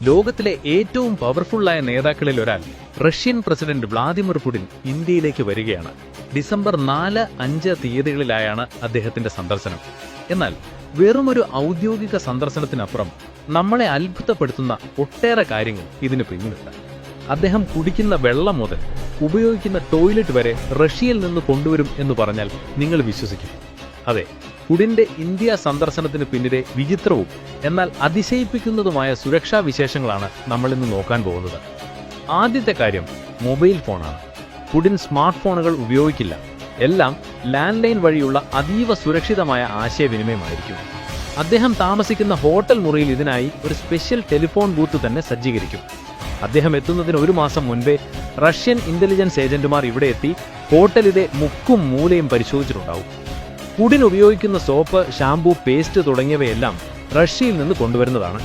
ലോകത്തിലെ ഏറ്റവും പവർഫുള്ളായ നേതാക്കളിൽ ഒരാൾ റഷ്യൻ പ്രസിഡന്റ് വ്ളാദിമിർ പുടിൻ ഇന്ത്യയിലേക്ക് വരികയാണ്. ഡിസംബർ 4-5 തീയതികളിലായാണ് അദ്ദേഹത്തിന്റെ സന്ദർശനം. എന്നാൽ വെറുമൊരു ഔദ്യോഗിക സന്ദർശനത്തിനപ്പുറം നമ്മളെ അത്ഭുതപ്പെടുത്തുന്ന ഒട്ടേറെ കാര്യങ്ങൾ ഇതിന് പിന്നിലുണ്ട്. അദ്ദേഹം കുടിക്കുന്ന വെള്ളം മുതൽ ഉപയോഗിക്കുന്ന ടോയ്ലറ്റ് വരെ റഷ്യയിൽ നിന്ന് കൊണ്ടുവരും എന്ന് പറഞ്ഞാൽ നിങ്ങൾ വിശ്വസിക്കും. അതെ, പുടിന്റെ ഇന്ത്യ സന്ദർശനത്തിന് പിന്നിലെ വിചിത്രവും എന്നാൽ അതിശയിപ്പിക്കുന്നതുമായ സുരക്ഷാ വിശേഷങ്ങളാണ് നമ്മളിന്ന് നോക്കാൻ പോകുന്നത്. ആദ്യത്തെ കാര്യം മൊബൈൽ ഫോണാണ്. പുടിൻ സ്മാർട്ട് ഫോണുകൾ ഉപയോഗിക്കില്ല. എല്ലാം ലാൻഡ് ലൈൻ വഴിയുള്ള അതീവ സുരക്ഷിതമായ ആശയവിനിമയമായിരിക്കും. അദ്ദേഹം താമസിക്കുന്ന ഹോട്ടൽ മുറിയിൽ ഇതിനായി ഒരു സ്പെഷ്യൽ ടെലിഫോൺ ബൂത്ത് തന്നെ സജ്ജീകരിക്കും. അദ്ദേഹം എത്തുന്നതിന് 1 മാസം മുൻപേ റഷ്യൻ ഇന്റലിജൻസ് ഏജന്റുമാർ ഇവിടെ എത്തി ഹോട്ടലിലെ മുക്കും മൂലയും പരിശോധിച്ചിട്ടുണ്ടാവും. പുടിൻ ഉപയോഗിക്കുന്ന സോപ്പ്, ഷാംപൂ, പേസ്റ്റ് തുടങ്ങിയവയെല്ലാം റഷ്യയിൽ നിന്ന് കൊണ്ടുവരുന്നതാണ്.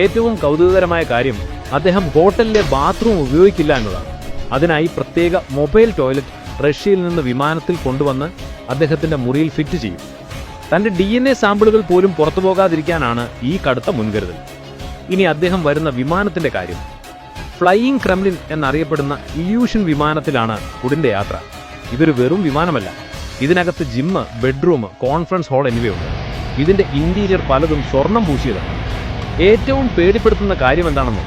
ഏറ്റവും കൗതുകകരമായ കാര്യം അദ്ദേഹം ഹോട്ടലിലെ ബാത്റൂം ഉപയോഗിക്കില്ല എന്നതാണ്. അതിനായി പ്രത്യേക മൊബൈൽ ടോയ്ലറ്റ് റഷ്യയിൽ നിന്ന് വിമാനത്തിൽ കൊണ്ടുവന്ന് അദ്ദേഹത്തിന്റെ മുറിയിൽ ഫിറ്റ് ചെയ്യും. തന്റെ DNA സാമ്പിളുകൾ പോലും പുറത്തുപോകാതിരിക്കാനാണ് ഈ കടുത്ത മുൻകരുതൽ. ഇനി അദ്ദേഹം വരുന്ന വിമാനത്തിന്റെ കാര്യം. ഫ്ലൈയിങ് ക്രെംലിൻ എന്നറിയപ്പെടുന്ന ഇല്യൂഷൻ വിമാനത്തിലാണ് പുടിന്റെ യാത്ര. ഇതൊരു വെറും വിമാനമല്ല. ഇതിനകത്ത് ജിമ്മ്, ബെഡ്റൂം, കോൺഫറൻസ് ഹാൾ എന്നിവയുണ്ട്. ഇതിന്റെ ഇന്റീരിയർ പലതും സ്വർണം പൂശിയതാണ്. ഏറ്റവും പേടിപ്പെടുത്തുന്ന കാര്യം എന്താണെന്നോ,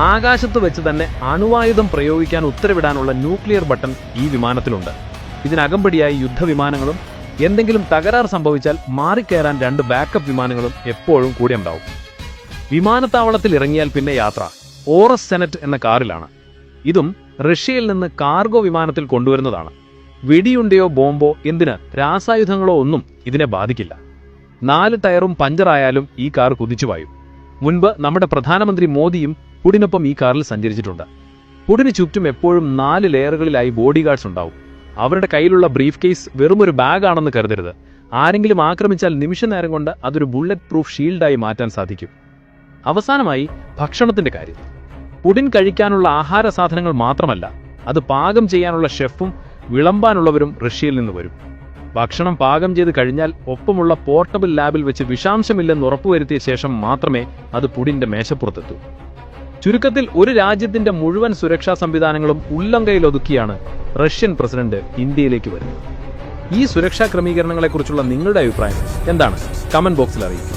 ആകാശത്ത് വെച്ച് തന്നെ അണുവായുധം പ്രയോഗിക്കാൻ ഉത്തരവിടാനുള്ള ന്യൂക്ലിയർ ബട്ടൺ ഈ വിമാനത്തിലുണ്ട്. ഇതിനകമ്പടിയായി യുദ്ധവിമാനങ്ങളും എന്തെങ്കിലും തകരാർ സംഭവിച്ചാൽ മാറിക്കയറാൻ 2 ബാക്കപ്പ് വിമാനങ്ങളും എപ്പോഴും കൂടെ ഉണ്ടാവും. വിമാനത്താവളത്തിൽ ഇറങ്ങിയാൽ പിന്നെ യാത്ര ഓറസ് സെനറ്റ് എന്ന കാറിലാണ്. ഇതും റഷ്യയിൽ നിന്ന് കാർഗോ വിമാനത്തിൽ കൊണ്ടുവരുന്നതാണ്. വെടിയുണ്ടയോ ബോംബോ എന്തിന് രാസായുധങ്ങളോ ഒന്നും ഇതിനെ ബാധിക്കില്ല. 4 ടയറും പഞ്ചറായാലും ഈ കാർ കുതിച്ചുപായും. മുൻപ് നമ്മുടെ പ്രധാനമന്ത്രി മോദിയും പുടിനൊപ്പം ഈ കാറിൽ സഞ്ചരിച്ചിട്ടുണ്ട്. പുടിന് ചുറ്റും എപ്പോഴും 4 ലെയറുകളിലായി ബോഡി ഗാർഡ്സ് ഉണ്ടാവും. അവരുടെ കയ്യിലുള്ള ബ്രീഫ് കേസ് വെറുമൊരു ബാഗാണെന്ന് കരുതരുത്. ആരെങ്കിലും ആക്രമിച്ചാൽ നിമിഷനേരം കൊണ്ട് അതൊരു ബുള്ളറ്റ് പ്രൂഫ് ഷീൽഡായി മാറ്റാൻ സാധിക്കും. അവസാനമായി ഭക്ഷണത്തിന്റെ കാര്യം. പുടിൻ കഴിക്കാനുള്ള ആഹാര സാധനങ്ങൾ മാത്രമല്ല, അത് പാകം ചെയ്യാനുള്ള ഷെഫും വിളമ്പാനുള്ളവരും റഷ്യയിൽ നിന്ന് വരും. ഭക്ഷണം പാകം ചെയ്ത് കഴിഞ്ഞാൽ ഒപ്പമുള്ള പോർട്ടബിൾ ലാബിൽ വെച്ച് വിഷാംശമില്ലെന്ന് ഉറപ്പുവരുത്തിയ ശേഷം മാത്രമേ അത് പുടിന്റെ മേശപ്പുറത്തെത്തൂ. ചുരുക്കത്തിൽ ഒരു രാജ്യത്തിന്റെ മുഴുവൻ സുരക്ഷാ സംവിധാനങ്ങളും ഉല്ലംഘയിലൊതുക്കിയാണ് റഷ്യൻ പ്രസിഡന്റ് ഇന്ത്യയിലേക്ക് വരുന്നത്. ഈ സുരക്ഷാ ക്രമീകരണങ്ങളെക്കുറിച്ചുള്ള നിങ്ങളുടെ അഭിപ്രായം എന്താണ്? കമന്റ് ബോക്സിൽ അറിയിക്കുക.